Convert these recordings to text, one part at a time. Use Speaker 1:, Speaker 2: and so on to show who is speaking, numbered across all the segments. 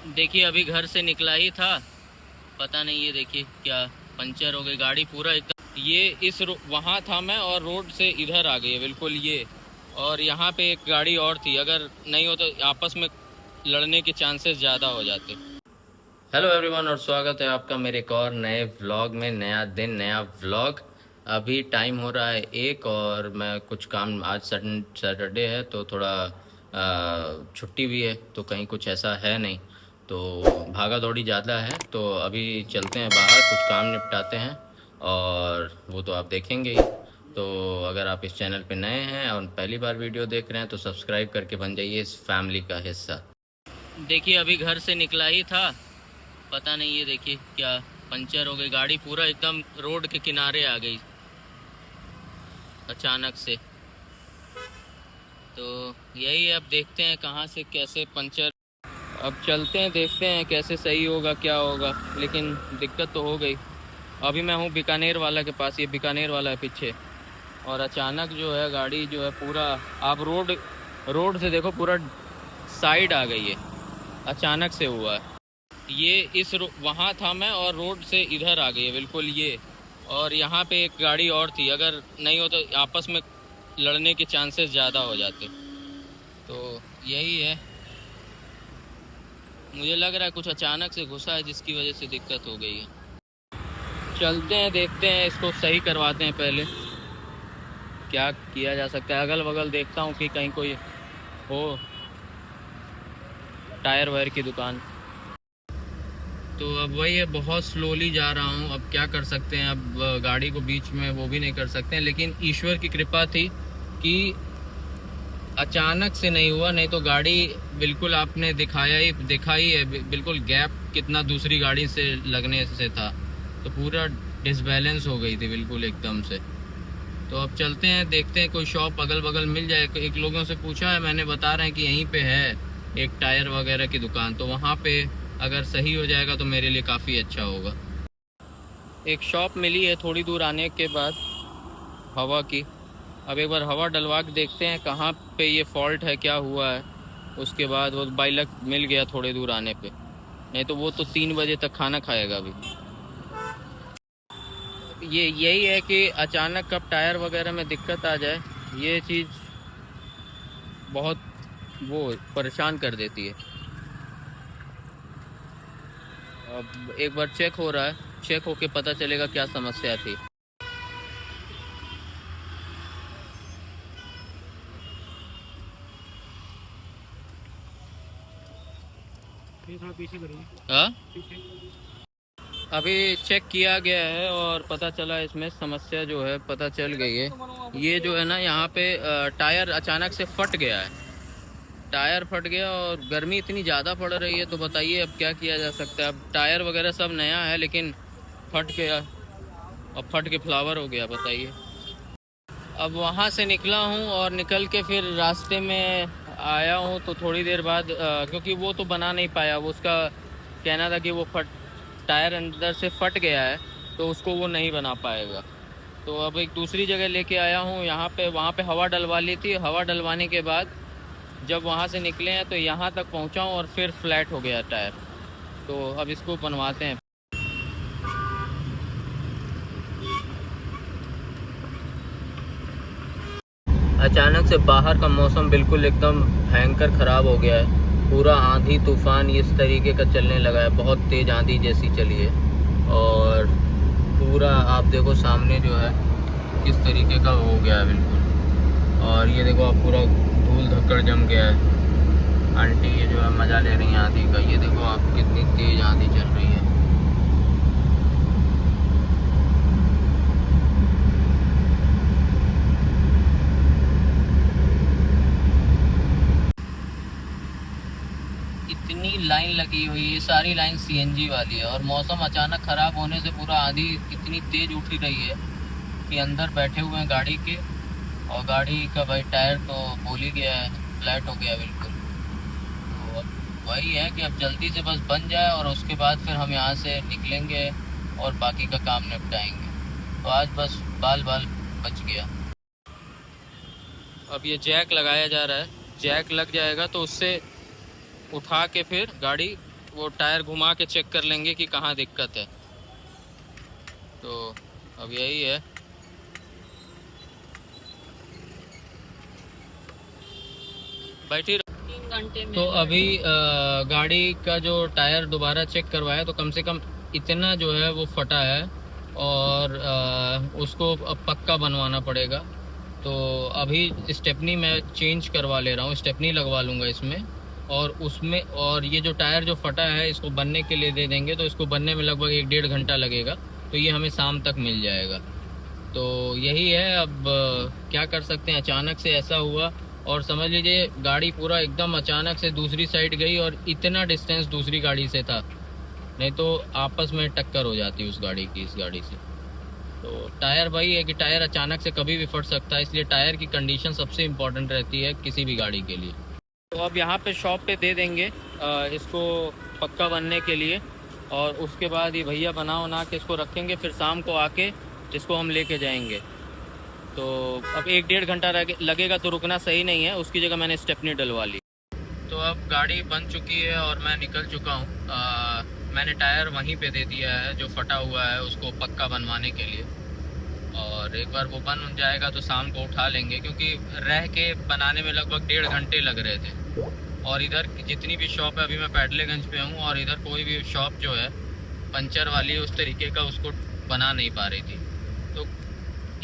Speaker 1: देखिए अभी घर से निकला ही था, पता नहीं ये देखिए क्या पंचर हो गई गाड़ी पूरा एकदम। ये वहाँ था मैं और रोड से इधर आ गई है बिल्कुल ये। और यहाँ पे एक गाड़ी और थी, अगर नहीं हो तो आपस में लड़ने के चांसेस ज़्यादा हो जाते। हेलो एवरीवन और स्वागत है आपका मेरे एक और नए व्लॉग में। नया दिन नया व्लॉग। अभी टाइम हो रहा है 1 और मैं कुछ काम, आज सैटरडे है तो थोड़ा छुट्टी भी है, तो कहीं कुछ ऐसा है नहीं, तो भागा दौड़ी ज़्यादा है। तो अभी चलते हैं बाहर, कुछ काम निपटाते हैं और वो तो आप देखेंगे ही। तो अगर आप इस चैनल पे नए हैं और पहली बार वीडियो देख रहे हैं तो सब्सक्राइब करके बन जाइए इस फैमिली का हिस्सा। देखिए अभी घर से निकला ही था, पता नहीं ये देखिए क्या पंचर हो गई गाड़ी पूरा एकदम रोड के किनारे आ गई अचानक से। तो यही है, अब देखते हैं कहाँ से कैसे पंचर। अब चलते हैं देखते हैं कैसे सही होगा क्या होगा, लेकिन दिक्कत तो हो गई। अभी मैं हूँ बीकानेर वाला के पास, ये बीकानेर वाला है पीछे, और अचानक जो है गाड़ी जो है पूरा, आप रोड से देखो पूरा साइड आ गई है, अचानक से हुआ है ये। वहाँ था मैं और रोड से इधर आ गई है बिल्कुल ये। और यहाँ पे एक गाड़ी और थी, अगर नहीं हो तो आपस में लड़ने के चांसेस ज़्यादा हो जाते। तो यही है, मुझे लग रहा है कुछ अचानक से घुसा है जिसकी वजह से दिक्कत हो गई है। चलते हैं देखते हैं, इसको सही करवाते हैं पहले, क्या किया जा सकता है। अगल बगल देखता हूँ कि कहीं कोई हो टायर वायर की दुकान। तो अब वही है, बहुत स्लोली जा रहा हूँ, अब क्या कर सकते हैं। अब गाड़ी को बीच में वो भी नहीं कर सकते हैं, लेकिन ईश्वर की कृपा थी कि अचानक से नहीं हुआ, नहीं तो गाड़ी बिल्कुल आपने देखा ही है बिल्कुल गैप कितना दूसरी गाड़ी से लगने से था, तो पूरा डिसबैलेंस हो गई थी बिल्कुल एकदम से। तो अब चलते हैं देखते हैं, कोई शॉप अगल बगल मिल जाए। एक लोगों से पूछा है मैंने, बता रहे हैं कि यहीं पे है एक टायर वगैरह की दुकान, तो वहाँ पे अगर सही हो जाएगा तो मेरे लिए काफ़ी अच्छा होगा। एक शॉप मिली है थोड़ी दूर आने के बाद हवा की। अब एक बार हवा डलवा के देखते हैं कहाँ पे ये फॉल्ट है, क्या हुआ है। उसके बाद वो बाई लक मिल गया थोड़ी दूर आने पे, नहीं तो वो तो 3 बजे तक खाना खाएगा अभी। ये यही है कि अचानक कब टायर वगैरह में दिक्कत आ जाए, ये चीज़ बहुत वो परेशान कर देती है। अब एक बार चेक हो रहा है, चेक होके पता चलेगा क्या समस्या थी। हाँ, अभी चेक किया गया है और पता चला इसमें समस्या जो है पता चल गई है। ये जो है ना यहाँ पे टायर अचानक से फट गया है, टायर फट गया और गर्मी इतनी ज़्यादा पड़ रही है, तो बताइए अब क्या किया जा सकता है। अब टायर वगैरह सब नया है लेकिन फट गया, अब फट के फ्लावर हो गया, बताइए। अब वहाँ से निकला हूँ और निकल के फिर रास्ते में आया हूँ, तो थोड़ी देर बाद क्योंकि वो तो बना नहीं पाया, वो उसका कहना था कि वो टायर अंदर से फट गया है तो उसको वो नहीं बना पाएगा। तो अब एक दूसरी जगह लेके आया हूँ, यहाँ पे वहाँ पे हवा डलवा ली थी। हवा डलवाने के बाद जब वहाँ से निकले हैं तो यहाँ तक पहुँचा हूँ और फिर फ्लैट हो गया टायर, तो अब इसको बनवाते हैं। अचानक से बाहर का मौसम बिल्कुल एकदम भयंकर ख़राब हो गया है, पूरा आंधी तूफान इस तरीके का चलने लगा है, बहुत तेज़ आंधी जैसी चली है। और पूरा आप देखो सामने जो है किस तरीके का हो गया है बिल्कुल। और ये देखो आप पूरा धूल धक्कड़ जम गया है। आंटी ये जो है मज़ा ले रही है आंधी का, ये देखो आप कितनी तेज़ आंधी चल रही है। इतनी लाइन लगी हुई है, सारी लाइन सीएनजी वाली है, और मौसम अचानक ख़राब होने से पूरा आंधी इतनी तेज़ उठ रही है कि अंदर बैठे हुए हैं गाड़ी के, और गाड़ी का भाई टायर तो बोल ही गया है, फ्लैट हो गया बिल्कुल। तो अब वही है कि अब जल्दी से बस बन जाए और उसके बाद फिर हम यहाँ से निकलेंगे और बाकी का काम निपटाएंगे। तो आज बस बाल बाल बच गया। अब ये जैक लगाया जा रहा है, जैक लग जाएगा तो उससे उठा के फिर गाड़ी वो टायर घुमा के चेक कर लेंगे कि कहाँ दिक्कत है। तो अब यही है। बैठी
Speaker 2: 3 घंटे में।
Speaker 1: तो अभी गाड़ी का जो टायर दोबारा चेक करवाया तो कम से कम इतना जो है वो फटा है, और उसको अब पक्का बनवाना पड़ेगा। तो अभी स्टेपनी मैं चेंज करवा ले रहा हूँ, स्टेपनी लगवा लूँगा इसमें, और उसमें और ये जो टायर जो फटा है इसको बनने के लिए दे देंगे। तो इसको बनने में लगभग 1-1.5 घंटा लगेगा, तो ये हमें शाम तक मिल जाएगा। तो यही है। अब क्या कर सकते हैं, अचानक से ऐसा हुआ, और समझ लीजिए गाड़ी पूरा एकदम अचानक से दूसरी साइड गई, और इतना डिस्टेंस दूसरी गाड़ी से था, नहीं तो आपस में टक्कर हो जाती उस गाड़ी की इस गाड़ी से। तो टायर वही है कि टायर अचानक से कभी भी फट सकता है, इसलिए टायर की कंडीशन सबसे इम्पोर्टेंट रहती है किसी भी गाड़ी के लिए। तो अब यहाँ पे शॉप पे दे देंगे इसको पक्का बनने के लिए, और उसके बाद ये भैया बना के इसको रखेंगे, फिर शाम को आके इसको हम लेके जाएंगे। तो अब 1-1.5 घंटा लगेगा, तो रुकना सही नहीं है, उसकी जगह मैंने स्टेपनी डलवा ली। तो अब गाड़ी बन चुकी है और मैं निकल चुका हूँ। मैंने टायर वहीं पे दे दिया है जो फटा हुआ है उसको पक्का बनवाने के लिए, और एक बार वो बन जाएगा तो शाम को उठा लेंगे, क्योंकि रह के बनाने में लगभग 1.5 घंटे लग रहे थे। और इधर जितनी भी शॉप है, अभी मैं पैडलेगंज पे हूँ, और इधर कोई भी शॉप जो है पंचर वाली उस तरीके का उसको बना नहीं पा रही थी। तो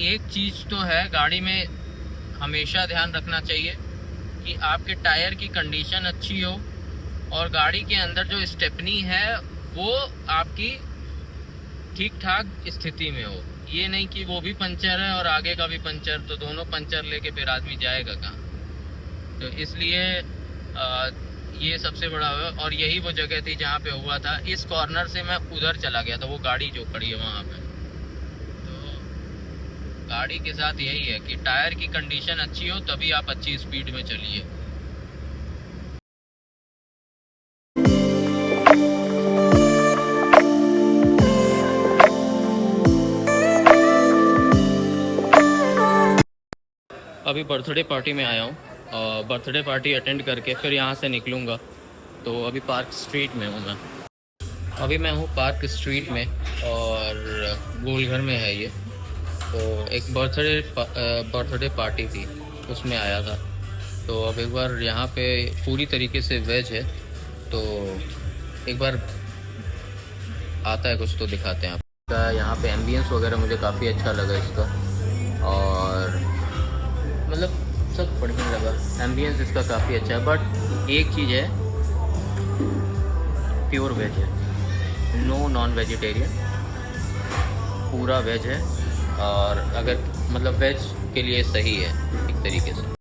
Speaker 1: एक चीज़ तो है, गाड़ी में हमेशा ध्यान रखना चाहिए कि आपके टायर की कंडीशन अच्छी हो, और गाड़ी के अंदर जो स्टेपनी है वो आपकी ठीक ठाक स्थिति में हो। ये नहीं कि वो भी पंचर है और आगे का भी पंचर, तो दोनों पंचर लेके फिर आदमी जाएगा कहाँ। तो इसलिए ये सबसे बड़ा है, और यही वो जगह थी जहाँ पे हुआ था। इस कॉर्नर से मैं उधर चला गया था, वो गाड़ी जो खड़ी है वहाँ पे। तो गाड़ी के साथ यही है कि टायर की कंडीशन अच्छी हो तभी आप अच्छी स्पीड में चलिए। अभी बर्थडे पार्टी में आया हूँ, और बर्थडे पार्टी अटेंड करके फिर यहाँ से निकलूँगा। तो अभी पार्क स्ट्रीट में हूँ मैं। अभी मैं हूँ पार्क स्ट्रीट में, और गोलघर में है ये। तो एक बर्थडे पार्टी थी, उसमें आया था। तो अब एक बार यहाँ पे पूरी तरीके से वेज है, तो एक बार आता है कुछ तो दिखाते हैं आपका। यहाँ पे एम्बियंस वगैरह मुझे काफ़ी अच्छा लगा इसका, और मतलब सब बढ़िया लगा। एम्बियंस इसका काफ़ी अच्छा है, बट एक चीज़ है, प्योर वेज है, नो नॉन वेजिटेरियन, पूरा वेज है। और अगर मतलब वेज के लिए सही है एक तरीके से।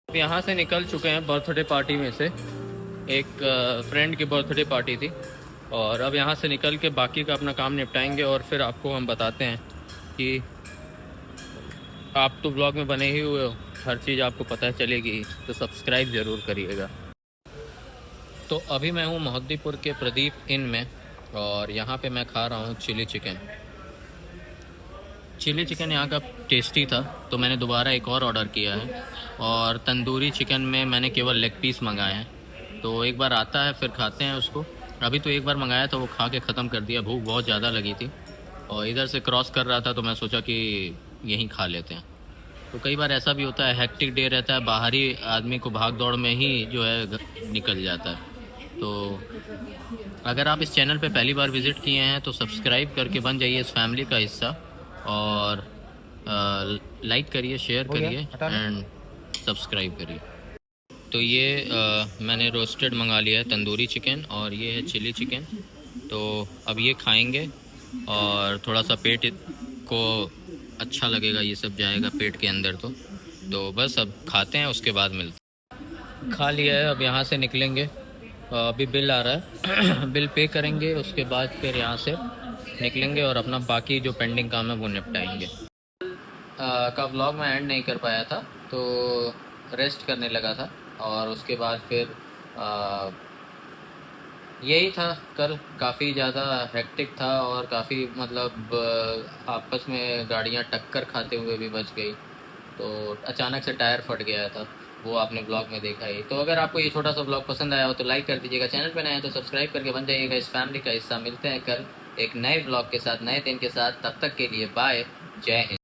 Speaker 1: यहाँ से निकल चुके हैं बर्थडे पार्टी में से, एक फ्रेंड की बर्थडे पार्टी थी, और अब यहाँ से निकल के बाकी का अपना काम निपटाएंगे, और फिर आपको हम बताते हैं कि आप तो ब्लॉग में बने ही हुए हो, हर चीज़ आपको पता चलेगी, तो सब्सक्राइब ज़रूर करिएगा। तो अभी मैं हूँ मोहद्दीपुर के प्रदीप इन में, और यहाँ पे मैं खा रहा हूँ चिली चिकन। चिली चिकन यहाँ का टेस्टी था, तो मैंने दोबारा एक और ऑर्डर किया है, और तंदूरी चिकन में मैंने केवल लेग पीस मंगाए हैं। तो एक बार आता है फिर खाते हैं उसको। अभी तो एक बार मंगाया था, वो खा के ख़त्म कर दिया, भूख बहुत ज़्यादा लगी थी, और इधर से क्रॉस कर रहा था तो मैं सोचा कि यहीं खा लेते हैं। तो कई बार ऐसा भी होता है, हेक्टिक डे रहता है, बाहरी आदमी को भाग दौड़ में ही जो है निकल जाता है। तो अगर आप इस चैनल पे पहली बार विज़िट किए हैं तो सब्सक्राइब करके बन जाइए इस फैमिली का हिस्सा, और लाइक करिए, शेयर करिए एंड सब्सक्राइब करिए। तो ये मैंने रोस्टेड मंगा लिया है तंदूरी चिकन, और ये है चिली चिकन। तो अब ये खाएंगे, और थोड़ा सा पेट को अच्छा लगेगा, ये सब जाएगा पेट के अंदर। तो बस अब खाते हैं, उसके बाद मिलते। खा लिया है, अब यहाँ से निकलेंगे। अभी बिल आ रहा है बिल पे करेंगे, उसके बाद फिर यहाँ से निकलेंगे और अपना बाकी जो पेंडिंग काम है वो निपटाएंगे। का व्लॉग मैं एंड नहीं कर पाया था, तो रेस्ट करने लगा था, और उसके बाद फिर यही था कल, काफ़ी ज़्यादा हेक्टिक था और काफ़ी मतलब आपस में गाड़ियाँ टक्कर खाते हुए भी बच गई। तो अचानक से टायर फट गया था, वो आपने ब्लॉग में देखा ही। तो अगर आपको ये छोटा सा ब्लॉग पसंद आया हो तो लाइक कर दीजिएगा, चैनल पे नए हैं तो सब्सक्राइब करके बन जाइएगा इस फैमिली का हिस्सा। मिलते हैं कल एक नए ब्लॉग के साथ, नए दिन के साथ। तब तक के लिए बाय, जय हिंद।